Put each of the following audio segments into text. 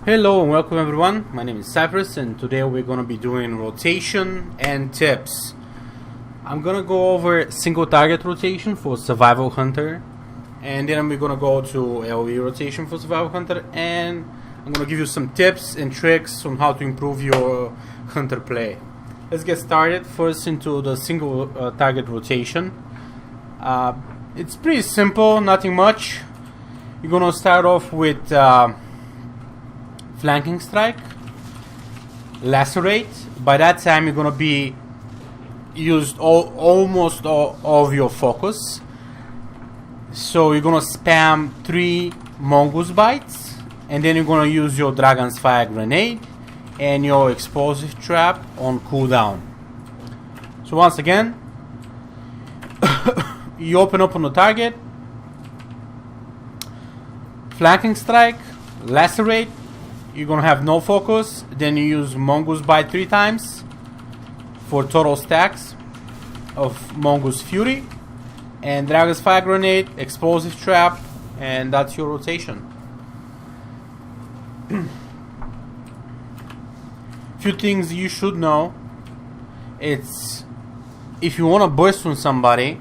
Hello and welcome everyone, my name is Cypress and today we're going to be doing rotation and tips. I'm going to go over single target rotation for Survival Hunter, and then we're going to go to AoE rotation for Survival Hunter, and I'm going to give you some tips and tricks on how to improve your Hunter play. Let's get started first into the single target rotation. It's pretty simple, nothing much. You're going to start off with flanking strike, lacerate. By that time you're gonna be used almost all of your focus, so you're gonna spam 3 mongoose bites, and then you're gonna use your dragon's fire grenade and your explosive trap on cooldown. So once again, you open up on the target, flanking strike, lacerate. You're gonna have no focus, then you use Mongoose Bite 3 times for total stacks of Mongoose Fury, and Dragon's Fire Grenade, Explosive Trap, and that's your rotation. Few things you should know. It's if you wanna burst on somebody,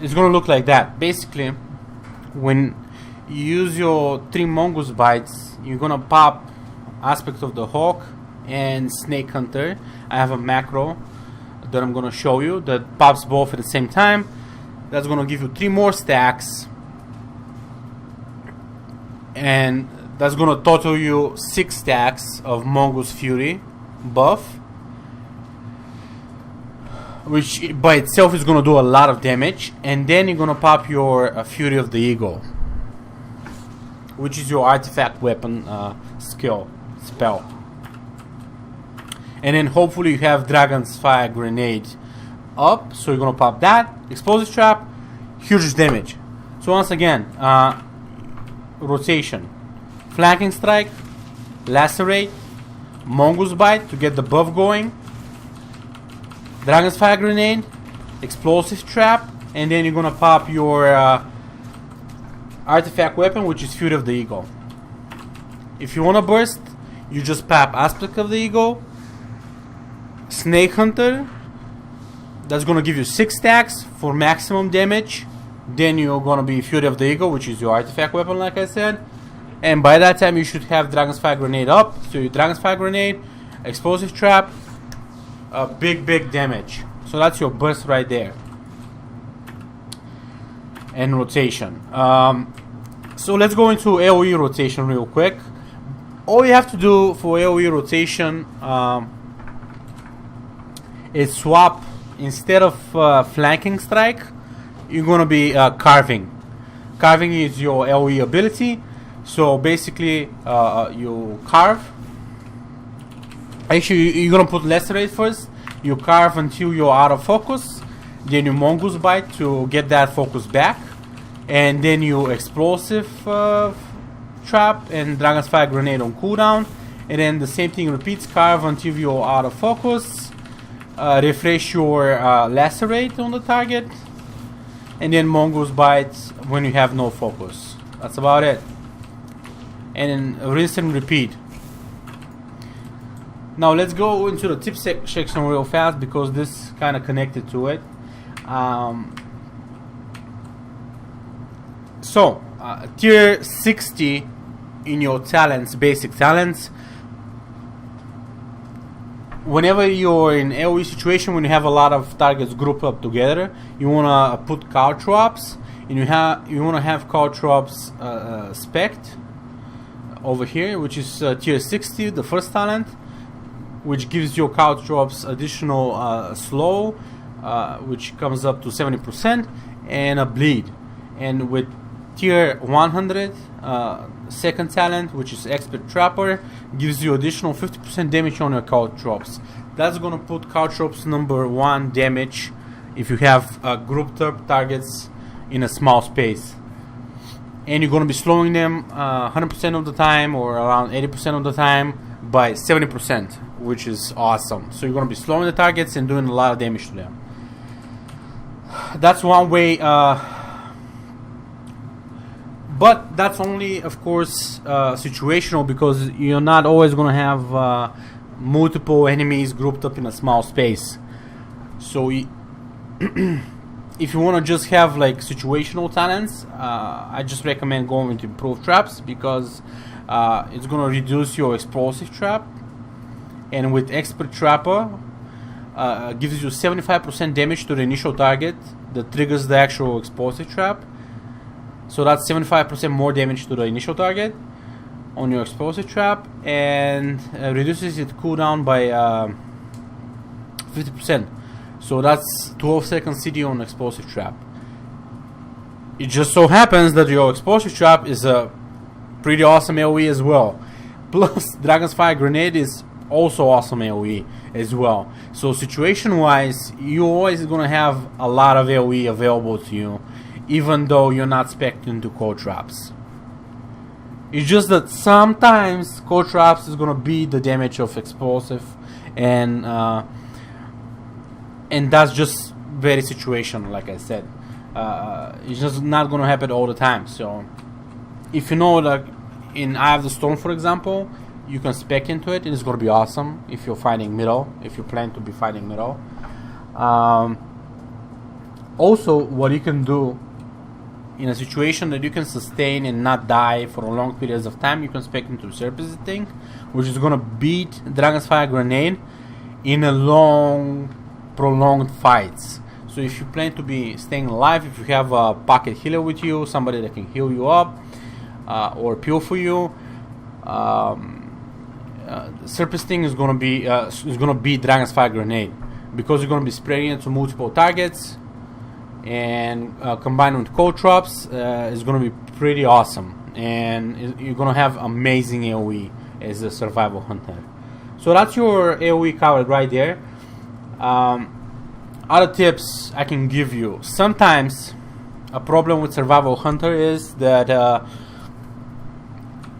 it's gonna look like that. Basically, when you use your 3 mongoose bites, you're gonna pop aspect of the hawk and snake hunter. I have a macro that I'm gonna show you that pops both at the same time. That's gonna give you 3 more stacks, and that's gonna total you 6 stacks of mongoose fury buff, which by itself is going to do a lot of damage. And then you're going to pop your Fury of the Eagle, which is your artifact weapon spell, and then hopefully you have Dragon's Fire Grenade up, so you're going to pop that. Explosive Trap, huge damage. So once again, rotation, flanking strike, lacerate, mongoose bite to get the buff going, Dragon's Fire Grenade, Explosive Trap, and then you're gonna pop your artifact weapon, which is Fury of the Eagle. If you wanna burst, you just pop Aspect of the Eagle, Snake Hunter, that's gonna give you 6 stacks for maximum damage. Then you're gonna be Fury of the Eagle, which is your artifact weapon, like I said. And by that time you should have Dragon's Fire Grenade up. So your Dragon's Fire Grenade, Explosive Trap, big damage. So that's your burst right there, and rotation. So let's go into AoE rotation real quick. All you have to do for AoE rotation is swap. Instead of flanking strike, you're gonna be carving. Carving is your AoE ability. So basically you carve. Actually, you're gonna put lacerate first. You carve until you're out of focus. Then you mongoose bite to get that focus back, and then you explosive trap and Dragon's Fire Grenade on cooldown. And then the same thing repeats. Carve until you're out of focus. Refresh your lacerate on the target, and then mongoose bite when you have no focus. That's about it. And then rinse and repeat. Now let's go into the tip section real fast, because this kind of connected to it. Tier 60 in your talents, basic talents. Whenever you're in AoE situation, when you have a lot of targets grouped up together, you wanna put caltrops, and you wanna have caltrops spect over here, which is tier 60, the first talent, which gives your caltrops additional slow, which comes up to 70%, and a bleed. And with tier 100, second talent, which is expert trapper, gives you additional 50% damage on your caltrops. That's gonna put caltrops number 1 damage if you have grouped up targets in a small space. And you're gonna be slowing them 100% of the time, or around 80% of the time, by 70%, which is awesome. So you're going to be slowing the targets and doing a lot of damage to them. That's one way But that's only, of course, situational, because you're not always going to have multiple enemies grouped up in a small space. So if you want to just have like situational talents, I just recommend going with improved traps, because it's going to reduce your explosive trap. And with expert trapper, gives you 75% damage to the initial target that triggers the actual explosive trap. So that's 75% more damage to the initial target on your explosive trap, and reduces its cooldown by 50%. So that's 12 seconds CD on explosive trap. It just so happens that your explosive trap is a pretty awesome AoE as well. Plus, Dragon's Fire Grenade is also awesome AoE as well. So situation wise, you're always gonna have a lot of AoE available to you, even though you're not spec'd into cold traps. It's just that sometimes cold traps is gonna be the damage of explosive, and that's just very situational, like I said. It's just not gonna happen all the time. So if you know, like in Eye of the Storm, for example, you can spec into it, and it's gonna be awesome if you're fighting middle, if you plan to be fighting middle. Also, what you can do in a situation that you can sustain and not die for long periods of time, you can spec into Cypress thing, which is gonna beat Dragon's Fire Grenade in a long, prolonged fights. So if you plan to be staying alive, if you have a pocket healer with you, somebody that can heal you up or peel for you, Cypress thing is gonna beat Dragon's Fire Grenade, because you're gonna be spreading it to multiple targets, and combined with cold traps, is gonna be pretty awesome, and you're gonna have amazing AoE as a survival hunter. So that's your AoE covered right there. Other tips I can give you: sometimes a problem with survival hunter is that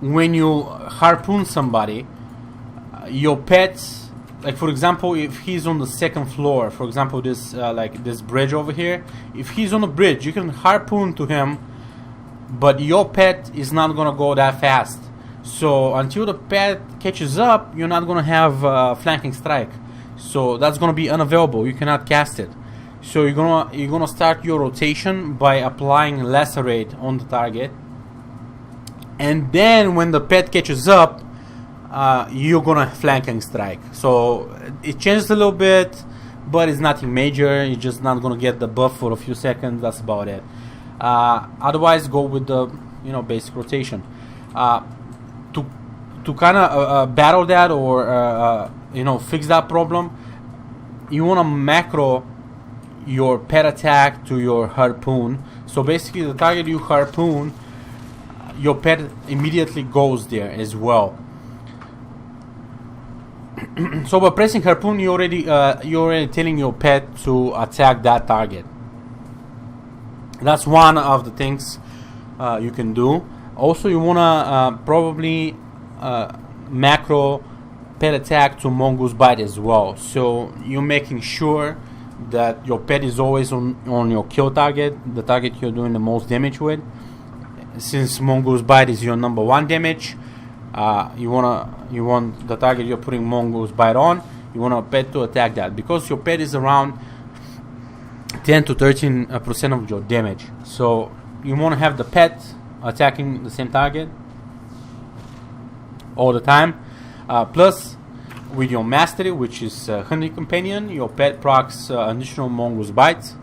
when you harpoon somebody, your pets, like for example, if he's on the second floor, for example, this like this bridge over here, if he's on the bridge, you can harpoon to him, but your pet is not gonna go that fast. So until the pet catches up, you're not gonna have flanking strike. So that's gonna be unavailable. You cannot cast it. So you're gonna start your rotation by applying lacerate on the target, and then when the pet catches up, you're gonna flanking strike. So it changes a little bit, but it's nothing major. You're just not gonna get the buff for a few seconds. That's about it. Otherwise, go with the basic rotation. To kind of battle that, or fix that problem, you wanna macro your pet attack to your harpoon. So basically, the target you harpoon, your pet immediately goes there as well. So by pressing harpoon, you're already telling your pet to attack that target. That's one of the things you can do. Also, you wanna probably macro pet attack to Mongoose Bite as well. So you're making sure that your pet is always on your kill target, the target you're doing the most damage with. Since Mongoose Bite is your number 1 damage, you want the target you're putting Mongoose Bite on, you want a pet to attack that, because your pet is around 10 to 13% of your damage. So you want to have the pet attacking the same target all the time. Plus, with your mastery, which is Hunting Companion, your pet procs additional Mongoose Bites.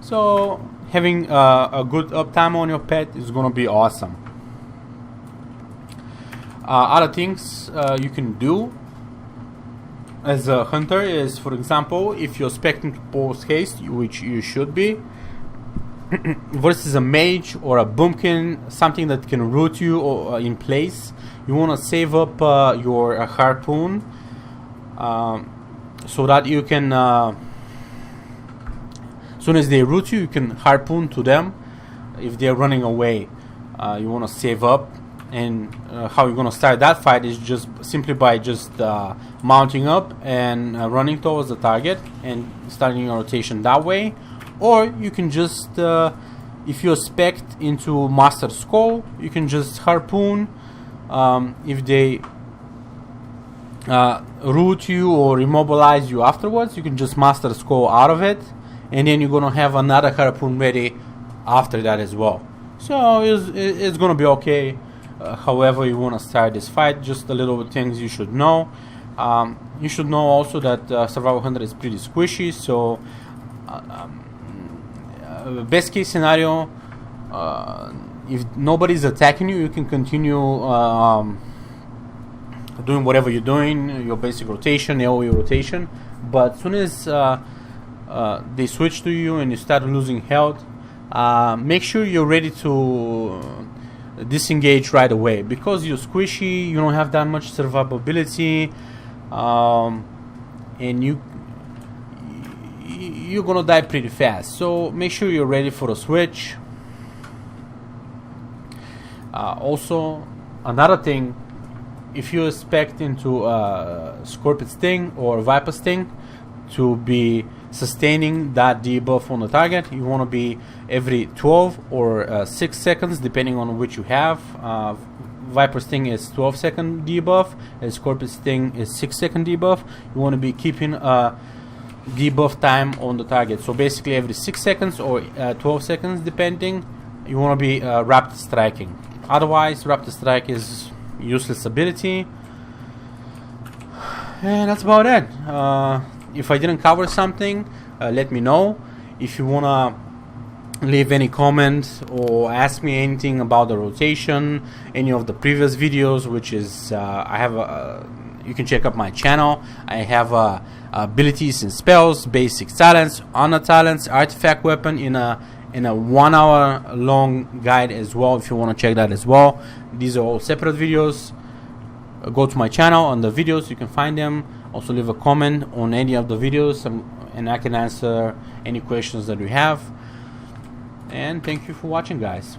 So having a good uptime on your pet is going to be awesome. Other things you can do as a hunter is, for example, if you're expecting to post haste, which you should be, versus a mage or a boomkin, something that can root you in place, you want to save up your harpoon so that you can, as soon as they root you, you can harpoon to them if they're running away. You want to save up, and how you're going to start that fight is just simply by just mounting up and running towards the target and starting your rotation that way. Or you can just if you spec into master skull, you can just harpoon. If they root you or immobilize you afterwards, you can just master skull out of it, and then you're gonna have another harpoon ready after that as well. So it's gonna be okay. However you wanna start this fight, just a little things you should know. You should know also that Survival Hunter is pretty squishy, so best case scenario, if nobody's attacking you, you can continue doing whatever you're doing, your basic rotation, AoE rotation. But as soon as they switch to you and you start losing health, make sure you're ready to disengage right away, because you're squishy, you don't have that much survivability, and you're gonna die pretty fast. So make sure you're ready for a switch. Also, another thing, if you expect into Scorpion Sting or Viper Sting to be sustaining that debuff on the target, you want to be every 12 or 6 seconds, depending on which you have. Viper Sting is 12-second debuff, and Scorpion Sting is 6-second debuff. You want to be keeping debuff time on the target. So basically every 6 seconds or 12 seconds, depending, you want to be rapid striking. Otherwise, rapid strike is useless ability. And that's about it. If I didn't cover something, let me know. If you wanna leave any comments or ask me anything about the rotation, any of the previous videos, which is I have you can check out my channel. I have abilities and spells, basic talents, honor talents, artifact weapon in a 1 hour long guide as well, if you want to check that as well. These are all separate videos. Go to my channel, on the videos you can find them. Also leave a comment on any of the videos, and I can answer any questions that you have. And thank you for watching, guys.